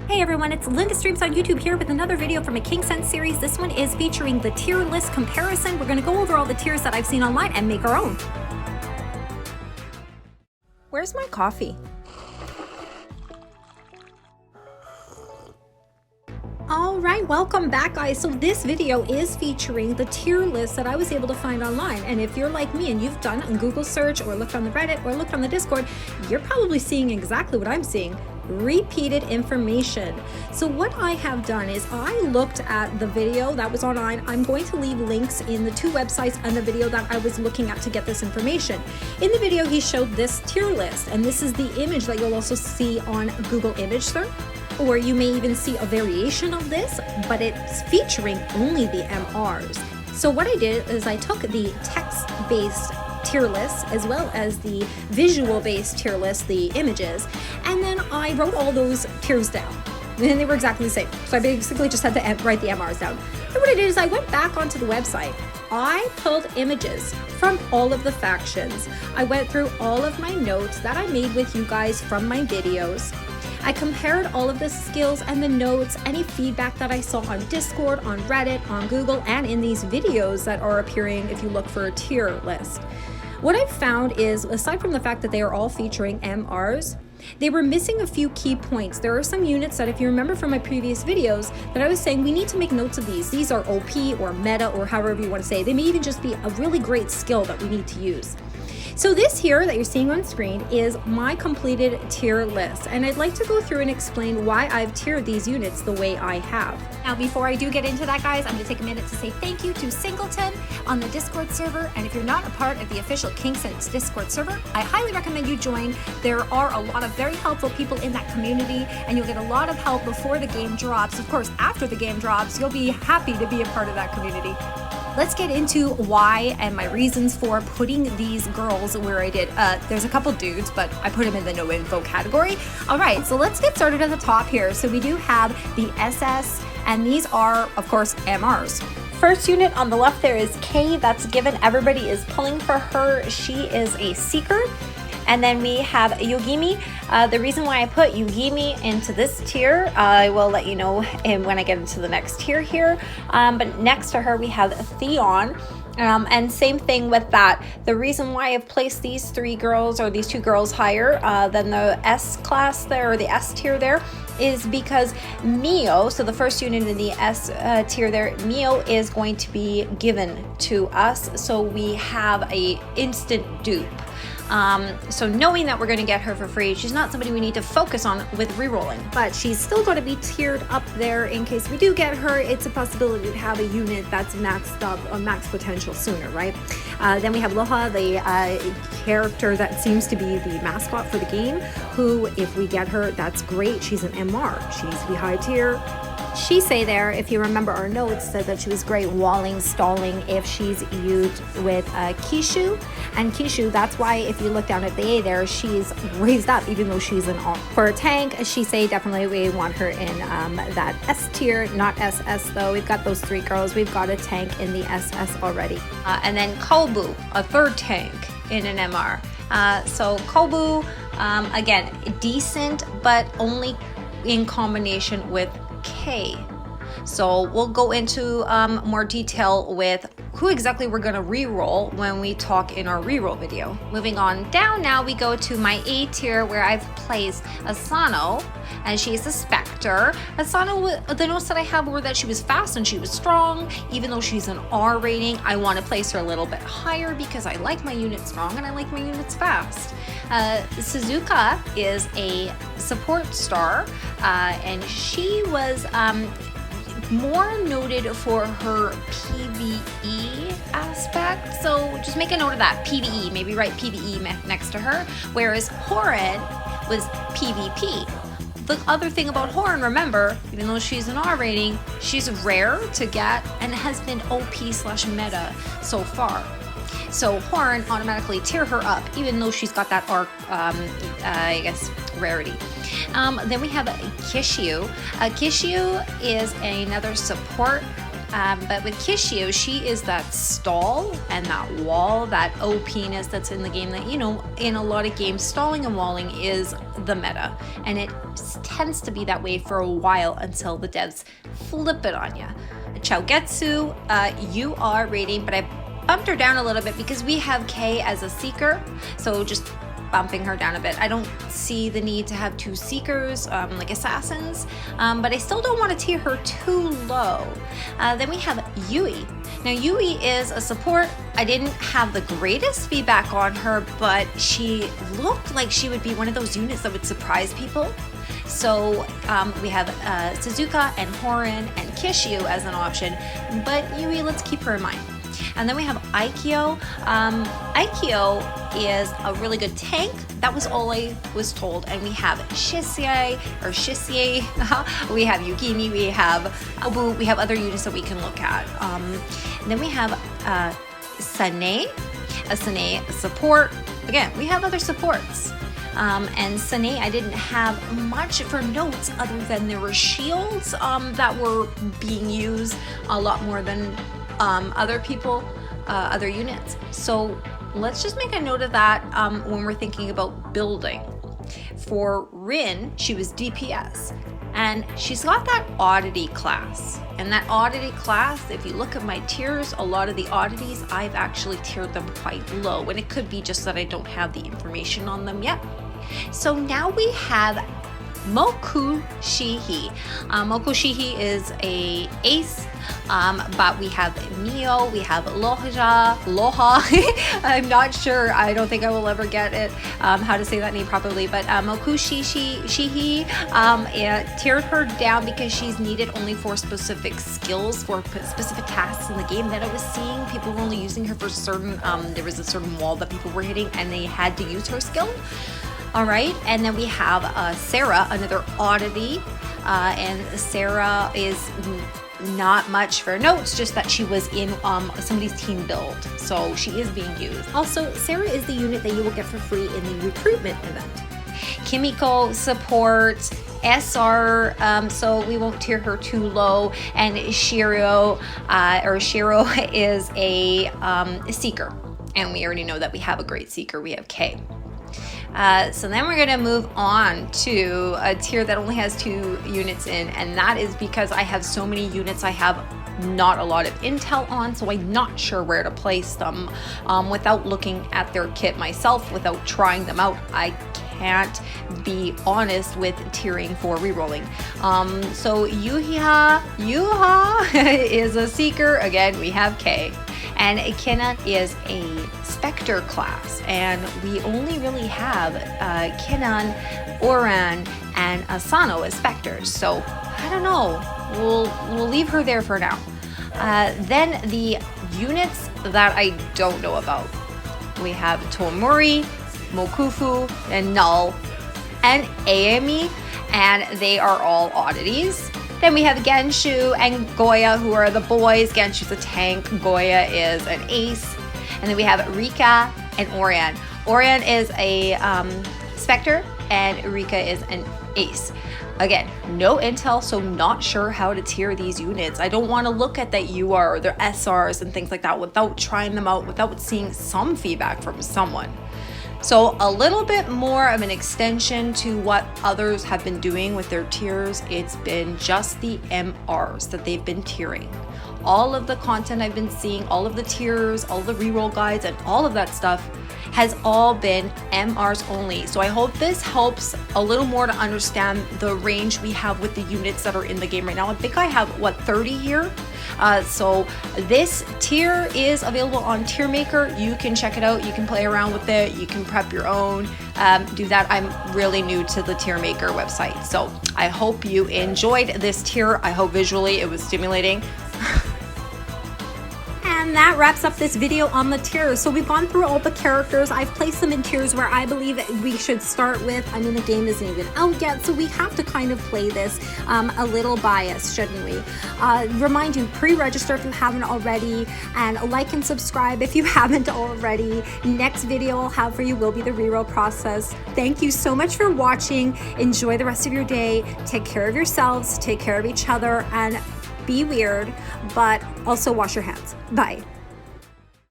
Hey everyone, it's Linda Streams on YouTube here with another video from a Kingsense series. This one is featuring the tier list comparison. We're going to go over all the tiers that I've seen online and make our own. Where's my coffee? Alright, welcome back guys. So this video is featuring the tier list that I was able to find online. And if you're like me and you've done a Google search or looked on the Reddit or looked on the Discord, you're probably seeing exactly what I'm seeing. Repeated information. So what I have done is I looked at the video that was online. I'm going to leave links in the two websites and the video that I was looking at to get this information. In the video he showed this tier list, and this is the image that you'll also see on Google image search, or you may even see a variation of this, but it's featuring only the MRs. So what I did is I took the text-based tier list as well as the visual-based tier list, the images, and then I wrote all those tiers down. And they were exactly the same. So I basically just had to write the MRs down. And what I did is I went back onto the website. I pulled images from all of the factions. I went through all of my notes that I made with you guys from my videos. I compared all of the skills and the notes, any feedback that I saw on Discord, on Reddit, on Google, and in these videos that are appearing if you look for a tier list. What I've found is, aside from the fact that they are all featuring MRs, they were missing a few key points. There are some units that, if you remember from my previous videos, that I was saying we need to make notes of these. These are OP or meta or however you want to say. They may even just be a really great skill that we need to use. So this here that you're seeing on screen is my completed tier list, and I'd like to go through and explain why I've tiered these units the way I have. Now before I do get into that guys, I'm going to take a minute to say thank you to Singleton on the Discord server, and if you're not a part of the official Kingsense Discord server, I highly recommend you join. There are a lot of very helpful people in that community, and you'll get a lot of help before the game drops. Of course, after the game drops, you'll be happy to be a part of that community. Let's get into why and my reasons for putting these girls where I did. There's a couple dudes, but I put them in the no info category. All right, so let's get started at the top here. So we do have the SS, and these are, of course, MRs. First unit on the left there is K. That's given. Everybody is pulling for her. She is a seeker. And then we have Yogimi. The reason why I put Yogimi into this tier, I will let you know when I get into the next tier here. But next to her, we have Theon. And same thing with that. The reason why I've placed these three girls or these two girls higher than the S class there, or the S tier there, is because Mio, so the first unit in the S tier there, Mio is going to be given to us. So we have a instant dupe. So knowing that we're going to get her for free, she's not somebody we need to focus on with rerolling, but she's still going to be tiered up there in case we do get her. It's a possibility to have a unit that's maxed up or max potential sooner, right? Then we have Loha, the character that seems to be the mascot for the game, who, if we get her, that's great. She's an MR. She's the high tier. She say there, if you remember our notes, said that she was great walling, stalling if she's used with Kishu. And Kishu, that's why if you look down at the A there, she's raised up even though she's an all. For a tank, she say definitely we want her in that S tier, not SS though. We've got those three girls. We've got a tank in the SS already. And then Kobu, a third tank in an MR. So Kobu, again, decent, but only in combination with K. So we'll go into more detail with who exactly we're going to re-roll when we talk in our re-roll video. Moving on down now, we go to my A tier where I've placed Asano, and she's a Spectre. Asano, the notes that I have were that she was fast and she was strong. Even though she's an R rating, I want to place her a little bit higher because I like my units strong and I like my units fast. Suzuka is a support star, and she was more noted for her PvE aspect, so just make a note of that, PvE, maybe write PvE next to her, whereas Horan was PvP. The other thing about Horan, remember, even though she's an R rating, she's rare to get and has been OP/meta so far. So Horan automatically tier her up, even though she's got that R, I guess, rarity. Then we have Kishu. Kishu is another support But with Kishio, she is that stall and that wall, that OP-ness that's in the game that, you know, in a lot of games, stalling and walling is the meta. And it tends to be that way for a while until the devs flip it on you. Chogetsu, you are rating, but I bumped her down a little bit because we have Kei as a seeker. So just bumping her down a bit. I don't see the need to have 2 seekers like assassins, but I still don't want to tier her too low. Then we have Yui. Now Yui is a support. I didn't have the greatest feedback on her, but she looked like she would be one of those units that would surprise people. So we have Suzuka and Horin and Kishio as an option, but Yui, let's keep her in mind. And then we have Aikyo. Aikyo is a really good tank. That was all I was told. And we have Shisei, we have Yukimi, we have Obu, we have other units that we can look at. And then we have Sane, a Sane support. Again, we have other supports. And Sane, I didn't have much for notes other than there were shields that were being used a lot more than other people, other units. So let's just make a note of that when we're thinking about building. For Rin, she was DPS, and she's got that oddity class. And that oddity class, if you look at my tiers, a lot of the oddities, I've actually tiered them quite low, and it could be just that I don't have the information on them yet. So now we have Mokushihi. Mokushihi is a ace, but we have Mio, we have Loha. I'm not sure. I don't think I will ever get it how to say that name properly, but Mokushihi, tiered her down because she's needed only for specific skills, for specific tasks in the game that I was seeing. People were only using her for certain, there was a certain wall that people were hitting and they had to use her skill. All right, and then we have Sarah, another oddity, and Sarah is not much for notes, just that she was in somebody's team build, so she is being used. Also, Sarah is the unit that you will get for free in the recruitment event. Kimiko supports SR, so we won't tier her too low, and Shiro is a seeker, and we already know that we have a great seeker. We have Kei. So then we're going to move on to a tier that only has 2 units in, and that is because I have so many units I have not a lot of intel on, so I'm not sure where to place them without looking at their kit myself, without trying them out. I can't be honest with tiering for rerolling. So Yuha is a seeker. Again, we have Kei. And Kenan is a Spectre class, and we only really have Kenan, Oran, and Asano as Spectres. So I don't know. We'll leave her there for now. Then the units that I don't know about. We have Tomori, Mokufu, and Null, and Aemi, and they are all oddities. Then we have Genshu and Goya, who are the boys. Genshu's a tank, Goya is an ace. And then we have Rika and Orion. Orion is a Spectre, and Rika is an ace. Again, no intel, so not sure how to tier these units. I don't want to look at that UR or their SRs and things like that without trying them out, without seeing some feedback from someone. So a little bit more of an extension to what others have been doing with their tiers. It's been just the MRs that they've been tiering. All of the content I've been seeing, all of the tiers, all the reroll guides, and all of that stuff has all been MRs only. So I hope this helps a little more to understand the range we have with the units that are in the game right now. I think I have, 30 here? So this tier is available on TierMaker. You can check it out. You can play around with it. You can prep your own. Do that. I'm really new to the TierMaker website. So I hope you enjoyed this tier. I hope visually it was stimulating. And that wraps up this video on the tiers. So we've gone through all the characters. I've placed them in tiers where I believe we should start with. I mean, the game isn't even out yet, so we have to kind of play this a little biased, shouldn't we? Remind you, pre-register if you haven't already, and like and subscribe if you haven't already. Next video I'll have for you will be the reroll process. Thank you so much for watching. Enjoy the rest of your day. Take care of yourselves, take care of each other, and be weird, but also wash your hands. Bye.